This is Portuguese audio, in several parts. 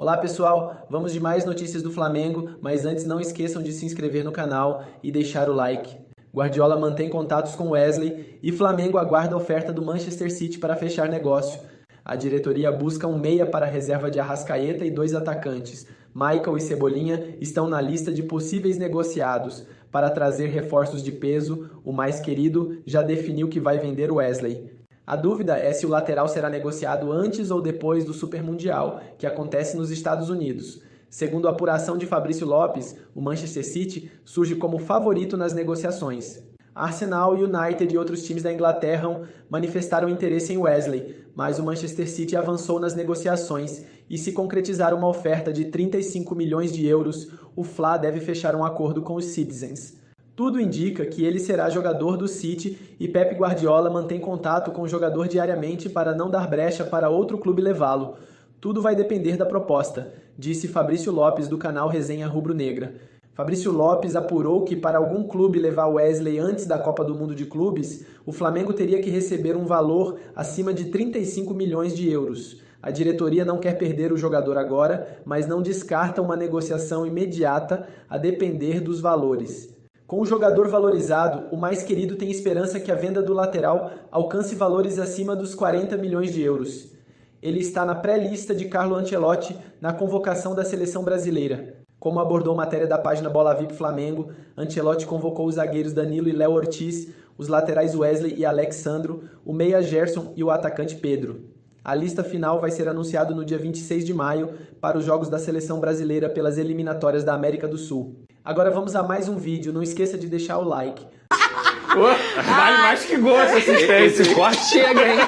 Olá pessoal, vamos de mais notícias do Flamengo, mas antes não esqueçam de se inscrever no canal e deixar o like. Guardiola mantém contatos com Wesley e Flamengo aguarda a oferta do Manchester City para fechar negócio. A diretoria busca um meia para a reserva de Arrascaeta e 2 atacantes. Michael e Cebolinha estão na lista de possíveis negociados. Para trazer reforços de peso, o mais querido já definiu que vai vender o Wesley. A dúvida é se o lateral será negociado antes ou depois do Super Mundial, que acontece nos Estados Unidos. Segundo a apuração de Fabrício Lopes, o Manchester City surge como favorito nas negociações. Arsenal, United e outros times da Inglaterra manifestaram interesse em Wesley, mas o Manchester City avançou nas negociações e, se concretizar uma oferta de 35 milhões de euros, o Fla deve fechar um acordo com os Citizens. Tudo indica que ele será jogador do City e Pep Guardiola mantém contato com o jogador diariamente para não dar brecha para outro clube levá-lo. Tudo vai depender da proposta, disse Fabrício Lopes do canal Resenha Rubro-Negra. Fabrício Lopes apurou que para algum clube levar Wesley antes da Copa do Mundo de Clubes, o Flamengo teria que receber um valor acima de 35 milhões de euros. A diretoria não quer perder o jogador agora, mas não descarta uma negociação imediata a depender dos valores. Com o jogador valorizado, o mais querido tem esperança que a venda do lateral alcance valores acima dos 40 milhões de euros. Ele está na pré-lista de Carlo Ancelotti na convocação da seleção brasileira. Como abordou matéria da página Bola VIP Flamengo, Ancelotti convocou os zagueiros Danilo e Léo Ortiz, os laterais Wesley e Alex Sandro, o meia Gerson e o atacante Pedro. A lista final vai ser anunciada no dia 26 de maio para os jogos da seleção brasileira pelas eliminatórias da América do Sul. Agora vamos a mais um vídeo, não esqueça de deixar o like. Vale mais que gosto assistência. Esse corte chega, hein?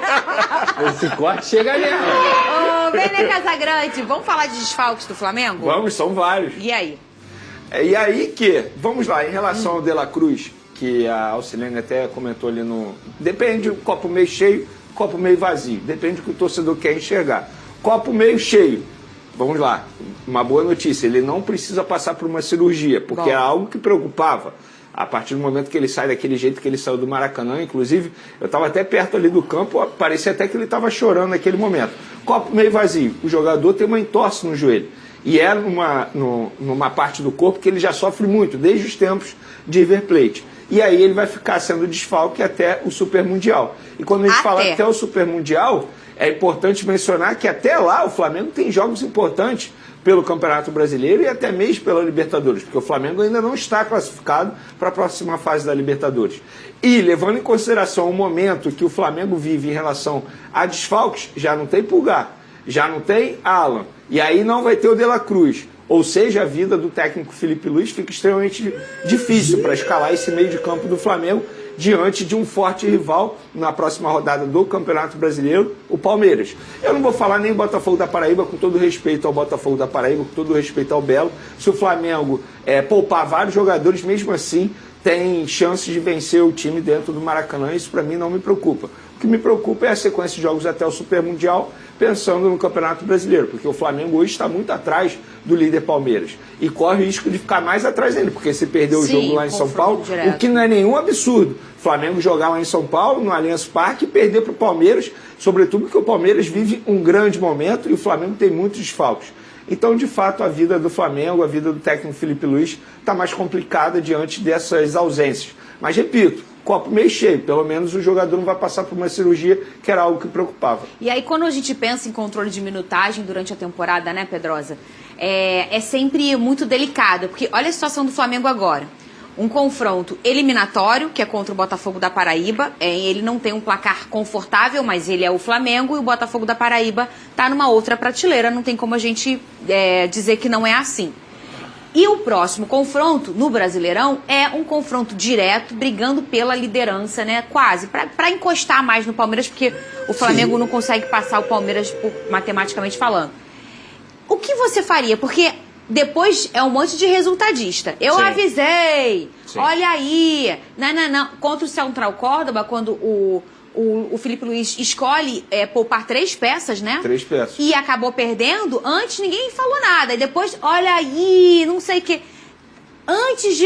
Esse corte chega mesmo. Ô, Vene Casagrande, vamos falar de desfalques do Flamengo? Vamos, são vários. E aí? E aí que, vamos lá, em relação ao De La Cruz, que a Alcilene até comentou ali no... Depende do copo meio cheio, copo meio vazio. Depende do que o torcedor quer enxergar. Copo meio cheio. Vamos lá, uma boa notícia, ele não precisa passar por uma cirurgia, porque era algo que preocupava. A partir do momento que ele sai daquele jeito que ele saiu do Maracanã, inclusive, eu estava até perto ali do campo, parecia até que ele estava chorando naquele momento. Copo meio vazio, o jogador tem uma entorse no joelho. E é numa parte do corpo que ele já sofre muito, desde os tempos de River Plate. E aí ele vai ficar sendo desfalque até o Super Mundial. E quando a gente fala até o Super Mundial, é importante mencionar que até lá o Flamengo tem jogos importantes pelo Campeonato Brasileiro e até mesmo pela Libertadores, porque o Flamengo ainda não está classificado para a próxima fase da Libertadores. E, levando em consideração o momento que o Flamengo vive em relação a desfalques, já não tem Pulgar, já não tem Alan, e aí não vai ter o De La Cruz. Ou seja, a vida do técnico Felipe Luiz fica extremamente difícil para escalar esse meio de campo do Flamengo diante de um forte rival na próxima rodada do Campeonato Brasileiro, o Palmeiras. Eu não vou falar nem Botafogo da Paraíba, com todo respeito ao Botafogo da Paraíba, com todo respeito ao Belo. Se o Flamengo poupar vários jogadores, mesmo assim, tem chances de vencer o time dentro do Maracanã, isso para mim não me preocupa. O que me preocupa é a sequência de jogos até o Super Mundial, pensando no Campeonato Brasileiro, porque o Flamengo hoje está muito atrás do líder Palmeiras e corre o risco de ficar mais atrás dele, porque se perder o jogo lá em São Paulo, o que não é nenhum absurdo. O Flamengo jogar lá em São Paulo, no Allianz Parque, e perder para o Palmeiras, sobretudo porque o Palmeiras vive um grande momento e o Flamengo tem muitos desfalques. Então, de fato, a vida do Flamengo, a vida do técnico Felipe Luiz está mais complicada diante dessas ausências. Mas, repito, copo meio cheio, pelo menos o jogador não vai passar por uma cirurgia, que era algo que preocupava. E aí, quando a gente pensa em controle de minutagem durante a temporada, né, Pedrosa, é sempre muito delicado, porque olha a situação do Flamengo agora. Um confronto eliminatório, que é contra o Botafogo da Paraíba. Ele não tem um placar confortável, mas ele é o Flamengo, e o Botafogo da Paraíba está numa outra prateleira, não tem como a gente dizer que não é assim. E o próximo confronto, no Brasileirão, é um confronto direto, brigando pela liderança, né? Quase, para encostar mais no Palmeiras, porque o Flamengo não consegue passar o Palmeiras, matematicamente falando. O que você faria? Porque depois é um monte de resultadista. Eu avisei, olha aí. Não. Contra o Central Córdoba, quando o Felipe Luiz escolhe poupar 3 peças, né? 3 peças. E acabou perdendo, antes ninguém falou nada. E depois, olha aí, não sei o quê. Antes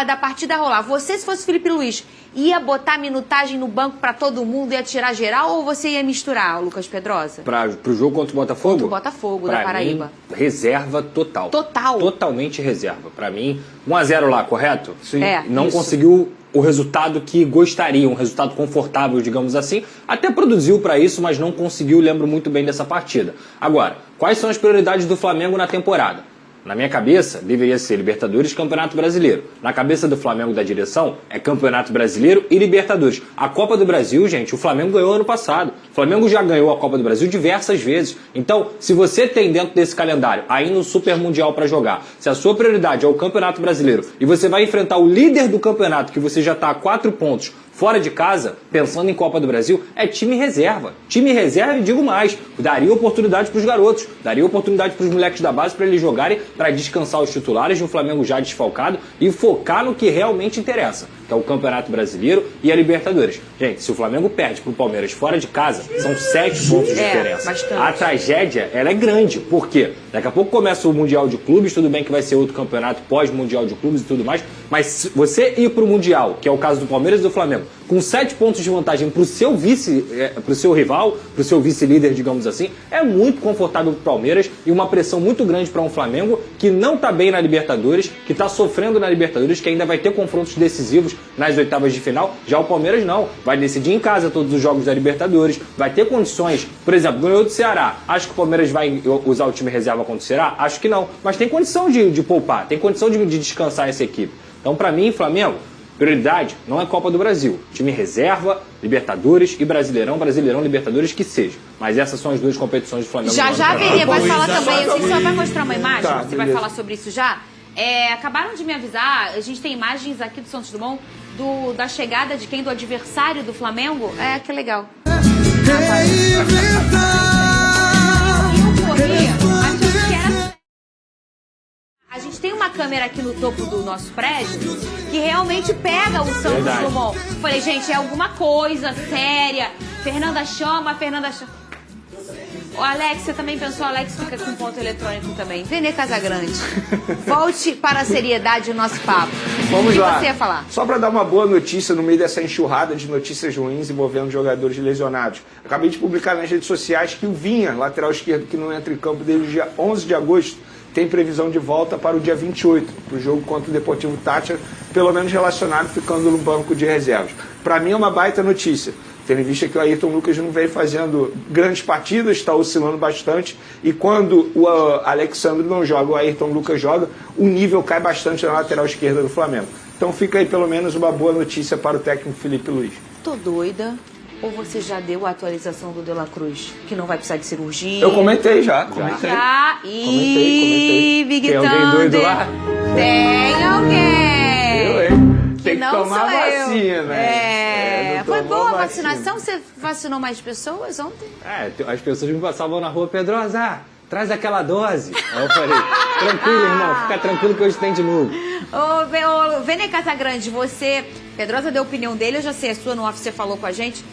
da partida rolar, você, se fosse Felipe Luiz, ia botar minutagem no banco pra todo mundo, ia tirar geral, ou você ia misturar, Lucas Pedrosa? Pro jogo contra o Botafogo? Contra o Botafogo, da Paraíba. Mim, reserva total. Total? Totalmente reserva. Pra mim, 1-0 lá, correto? Sim. Não conseguiu o resultado que gostaria, um resultado confortável, digamos assim. Até produziu pra isso, mas não conseguiu, lembro muito bem dessa partida. Agora, quais são as prioridades do Flamengo na temporada? Na minha cabeça, deveria ser Libertadores e Campeonato Brasileiro. Na cabeça do Flamengo, da direção, é Campeonato Brasileiro e Libertadores. A Copa do Brasil, gente, o Flamengo ganhou ano passado. O Flamengo já ganhou a Copa do Brasil diversas vezes. Então, se você tem dentro desse calendário ainda um Super Mundial para jogar, se a sua prioridade é o Campeonato Brasileiro e você vai enfrentar o líder do campeonato, que você já está a 4 pontos, fora de casa, pensando em Copa do Brasil, é time reserva. Time reserva, e digo mais, daria oportunidade para os garotos, daria oportunidade para os moleques da base para eles jogarem, para descansar os titulares do Flamengo já desfalcado e focar no que realmente interessa, que é o Campeonato Brasileiro e a Libertadores. Gente, se o Flamengo perde para o Palmeiras fora de casa, são 7 pontos de diferença. Bastante. A tragédia, ela é grande. Por quê? Daqui a pouco começa o Mundial de Clubes, tudo bem que vai ser outro campeonato pós-Mundial de Clubes e tudo mais, mas se você ir para o Mundial, que é o caso do Palmeiras e do Flamengo, com 7 pontos de vantagem para o seu vice, para o seu rival, para o seu vice-líder, digamos assim, é muito confortável para o Palmeiras e uma pressão muito grande para um Flamengo que não está bem na Libertadores, que está sofrendo na Libertadores, que ainda vai ter confrontos decisivos nas oitavas de final. Já o Palmeiras não, vai decidir em casa todos os jogos da Libertadores, vai ter condições, por exemplo, ganhou do Ceará, acho que o Palmeiras vai usar o time reserva contra o Ceará? Acho que não, mas tem condição de poupar, tem condição de descansar essa equipe. Então, para mim, Flamengo, prioridade não é Copa do Brasil. Time reserva, Libertadores e Brasileirão, Libertadores, que seja. Mas essas são as duas competições do Flamengo. Já Vene vai falar também. Você só vai mostrar uma imagem? Tá, você vai falar sobre isso já? Acabaram de me avisar, a gente tem imagens aqui do Santos Dumont da chegada de quem? Do adversário do Flamengo? Que legal. A gente tem uma câmera aqui no topo do nosso prédio que realmente pega o Santos Dumont. Falei, gente, é alguma coisa séria. Fernanda chama. O Alex, você também pensou? O Alex fica com ponto eletrônico também. Vene Casagrande, volte para a seriedade do nosso papo. Vamos lá. O que você ia falar? Só para dar uma boa notícia no meio dessa enxurrada de notícias ruins envolvendo jogadores lesionados. Acabei de publicar nas redes sociais que o Vinha, lateral esquerdo que não entra em campo desde o dia 11 de agosto, tem previsão de volta para o dia 28, para o jogo contra o Deportivo Táchira, pelo menos relacionado, ficando no banco de reservas. Para mim é uma baita notícia, tendo em vista que o Ayrton Lucas não vem fazendo grandes partidas, está oscilando bastante, e quando o Alexandre não joga, o Ayrton Lucas joga, o nível cai bastante na lateral esquerda do Flamengo. Então fica aí pelo menos uma boa notícia para o técnico Felipe Luiz. Tô doida. Ou você já deu a atualização do De La Cruz? Que não vai precisar de cirurgia? Eu comentei já. Comentei. Ih, Big Tem alguém doido lá? Tem alguém. Eu, hein? Tem que não tomar sou eu. vacina. Foi boa a vacinação? Você vacinou mais pessoas ontem? As pessoas me passavam na rua, Pedrosa, traz aquela dose. Aí eu falei, tranquilo, irmão, fica tranquilo que hoje tem de novo. Ô, Vene Casagrande, Pedrosa deu a opinião dele, eu já sei a sua, no off você falou com a gente.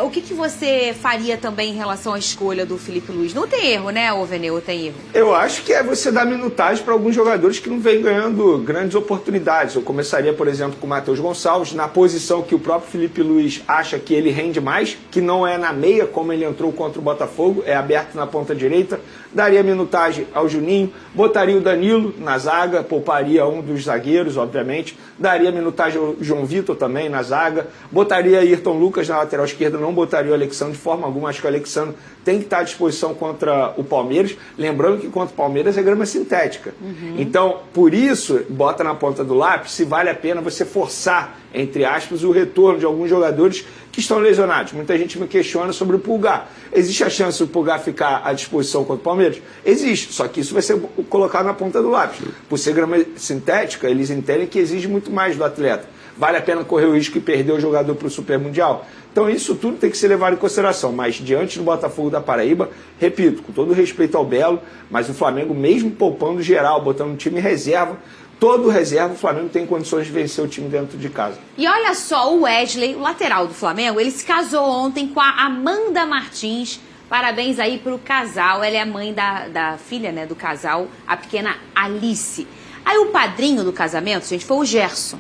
O que você faria também em relação à escolha do Felipe Luiz? Não tem erro, né, Vene, ou tem erro? Eu acho que é você dar minutagem para alguns jogadores que não vêm ganhando grandes oportunidades. Eu começaria, por exemplo, com o Matheus Gonçalves, na posição que o próprio Felipe Luiz acha que ele rende mais, que não é na meia, como ele entrou contra o Botafogo, é aberto na ponta direita. Daria minutagem ao Juninho, botaria o Danilo na zaga, pouparia um dos zagueiros, obviamente. Daria minutagem ao João Vitor também na zaga, botaria Ayrton Lucas na lateral esquerda, não botaria o Alexandre de forma alguma. Acho que o Alexandre tem que estar à disposição contra o Palmeiras, lembrando que contra o Palmeiras é grama sintética. Então, por isso, bota na ponta do lápis se vale a pena você forçar, entre aspas, o retorno de alguns jogadores que estão lesionados. Muita gente me questiona sobre o Pulgar. Existe a chance do Pulgar ficar à disposição contra o Palmeiras? Existe, só que isso vai ser colocado na ponta do lápis. Por ser grama sintética, eles entendem que exige muito mais do atleta. Vale a pena correr o risco de perder o jogador para o Super Mundial? Então isso tudo tem que ser levado em consideração. Mas diante do Botafogo da Paraíba, repito, com todo respeito ao Belo, mas o Flamengo, mesmo poupando geral, botando um time reserva, todo reserva, o Flamengo tem condições de vencer o time dentro de casa. E olha só, o Wesley, o lateral do Flamengo, ele se casou ontem com a Amanda Martins. Parabéns aí pro casal. Ela é a mãe da filha, né, do casal, a pequena Alice. Aí o padrinho do casamento, gente, foi o Gerson.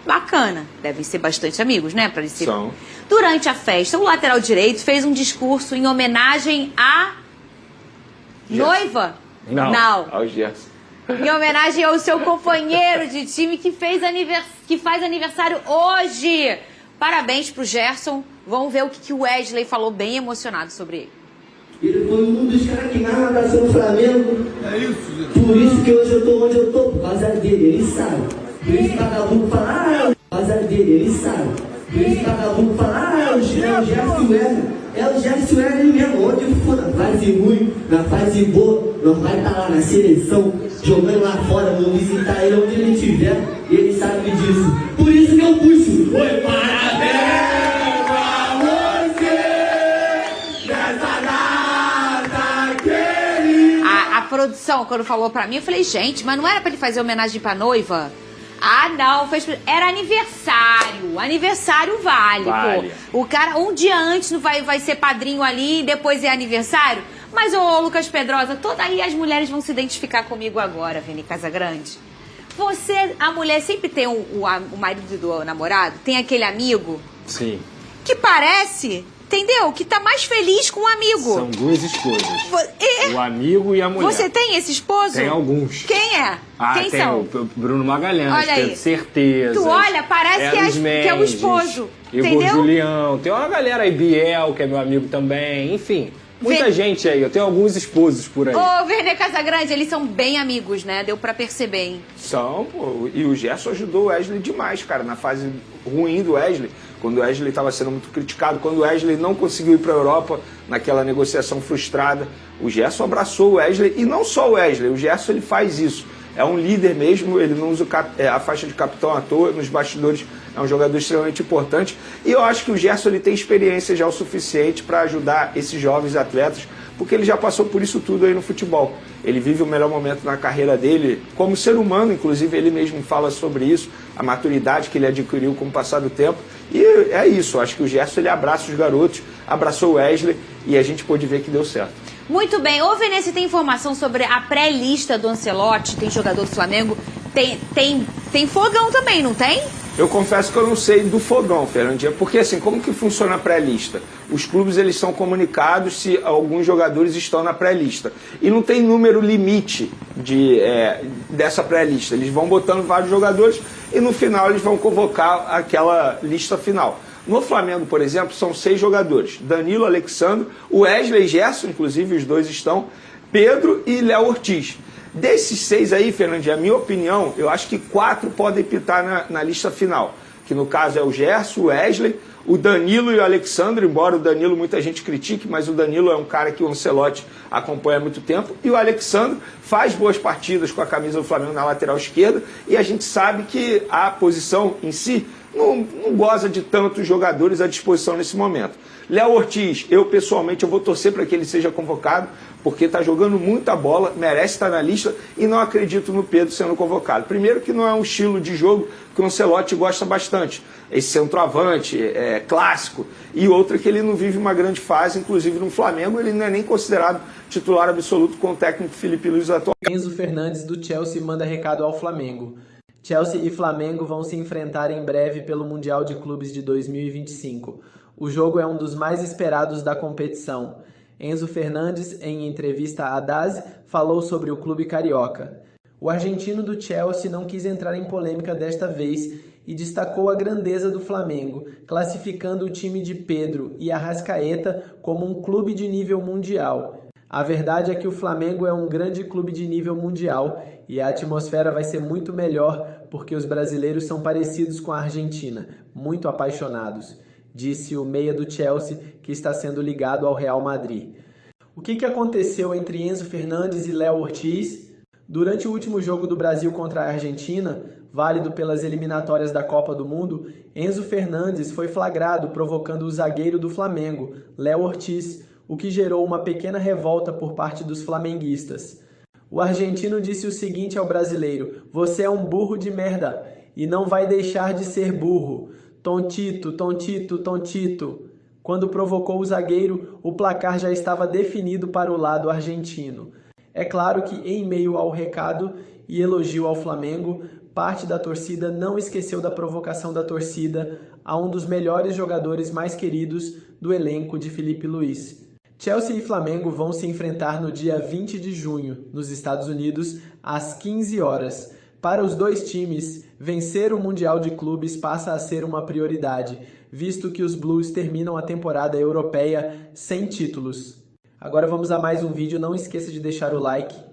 Bacana, devem ser bastante amigos, né? Pra eles São. Durante a festa, o lateral direito fez um discurso em homenagem à noiva? Não. Ao Gerson. Em homenagem ao seu companheiro de time que faz aniversário hoje. Parabéns pro Gerson. Vamos ver o que o Wesley falou, bem emocionado sobre ele. Ele foi um dos caras que mais me abraçou no Flamengo. É isso, por isso que hoje eu tô onde eu tô, por causa dele, ele sabe. Por isso que vagabundo fala, por causa dele, ele sabe. Por isso que vagabundo fala, é o Gerson Wesley. É o Gerson Wesley mesmo, onde for, na fase ruim, na fase boa, nós vai estar lá na seleção, jogando lá fora, vamos visitar ele onde ele estiver, e ele sabe disso. Por isso que eu puxo. Oi, parabéns pra você, nessa data querida. A produção, quando falou pra mim, eu falei, gente, mas não era pra ele fazer homenagem pra noiva? Ah, não, era aniversário. Aniversário vale, pô. O cara, um dia antes não vai ser padrinho ali e depois é aniversário. Mas, ô Lucas Pedrosa, toda aí as mulheres vão se identificar comigo agora, Vini Casagrande. Você, a mulher sempre tem o marido do namorado, tem aquele amigo. Sim. Que parece, entendeu? Que tá mais feliz com o amigo. São duas esposas. O amigo e a mulher. Você tem esse esposo? Tem alguns. Quem é? Quem tem são? o Bruno Magalhães, Olha aí. Pedro Certeza. Tu olha, parece que é o esposo. Igor Entendeu? Julião. Tem uma galera aí, Biel, que é meu amigo também. Enfim, muita gente aí. Eu tenho alguns esposos por aí. Ô, Verne Casagrande, eles são bem amigos, né? Deu pra perceber, hein? São, pô. E o Gerson ajudou o Wesley demais, cara, na fase ruim do Wesley. Quando o Wesley estava sendo muito criticado, quando o Wesley não conseguiu ir para a Europa naquela negociação frustrada, o Gerson abraçou o Wesley, e não só o Wesley, o Gerson ele faz isso, é um líder mesmo, ele não usa a faixa de capitão à toa, nos bastidores é um jogador extremamente importante, e eu acho que o Gerson ele tem experiência já o suficiente para ajudar esses jovens atletas, porque ele já passou por isso tudo aí no futebol. Ele vive o melhor momento na carreira dele, como ser humano, inclusive ele mesmo fala sobre isso, a maturidade que ele adquiriu com o passar do tempo. E é isso, acho que o Gerson ele abraça os garotos, abraçou o Wesley e a gente pôde ver que deu certo. Muito bem. Ô, Vene, você tem informação sobre a pré-lista do Ancelotti? Tem jogador do Flamengo? Tem fogão também, não tem? Eu confesso que eu não sei do fogão, Fernandinha, porque assim, como que funciona a pré-lista? Os clubes eles são comunicados se alguns jogadores estão na pré-lista. E não tem número limite dessa pré-lista. Eles vão botando vários jogadores e no final eles vão convocar aquela lista final. No Flamengo, por exemplo, são 6 jogadores. Danilo, Alexandre, o Wesley e Gerson, inclusive os dois estão, Pedro e Léo Ortiz. Desses 6 aí, Fernandinho, a minha opinião, eu acho que 4 podem pitar na lista final. Que no caso é o Gerson, o Wesley, o Danilo e o Alexandre, embora o Danilo muita gente critique, mas o Danilo é um cara que o Ancelotti acompanha há muito tempo. E o Alexandre faz boas partidas com a camisa do Flamengo na lateral esquerda. E a gente sabe que a posição em si não goza de tantos jogadores à disposição nesse momento. Léo Ortiz, eu pessoalmente eu vou torcer para que ele seja convocado, porque está jogando muita bola, merece estar na lista e não acredito no Pedro sendo convocado. Primeiro que não é um estilo de jogo que o Ancelotti gosta bastante, esse centroavante, clássico, e outra que ele não vive uma grande fase, inclusive no Flamengo ele não é nem considerado titular absoluto com o técnico Felipe Luiz atual. Enzo Fernandes do Chelsea manda recado ao Flamengo. Chelsea e Flamengo vão se enfrentar em breve pelo Mundial de Clubes de 2025. O jogo é um dos mais esperados da competição. Enzo Fernandes, em entrevista à DAZN, falou sobre o clube carioca. O argentino do Chelsea não quis entrar em polêmica desta vez e destacou a grandeza do Flamengo, classificando o time de Pedro e Arrascaeta como um clube de nível mundial. A verdade é que o Flamengo é um grande clube de nível mundial e a atmosfera vai ser muito melhor porque os brasileiros são parecidos com a Argentina, muito apaixonados, disse o meia do Chelsea, que está sendo ligado ao Real Madrid. O que aconteceu entre Enzo Fernandes e Léo Ortiz? Durante o último jogo do Brasil contra a Argentina, válido pelas eliminatórias da Copa do Mundo, Enzo Fernandes foi flagrado provocando o zagueiro do Flamengo, Léo Ortiz, o que gerou uma pequena revolta por parte dos flamenguistas. O argentino disse o seguinte ao brasileiro: "Você é um burro de merda e não vai deixar de ser burro. Tontito, tontito, tontito." Quando provocou o zagueiro, o placar já estava definido para o lado argentino. É claro que, em meio ao recado e elogio ao Flamengo, parte da torcida não esqueceu da provocação da torcida a um dos melhores jogadores mais queridos do elenco de Filipe Luís. Chelsea e Flamengo vão se enfrentar no dia 20 de junho, nos Estados Unidos, às 15 horas. Para os dois times, vencer o Mundial de Clubes passa a ser uma prioridade, visto que os Blues terminam a temporada europeia sem títulos. Agora vamos a mais um vídeo, não esqueça de deixar o like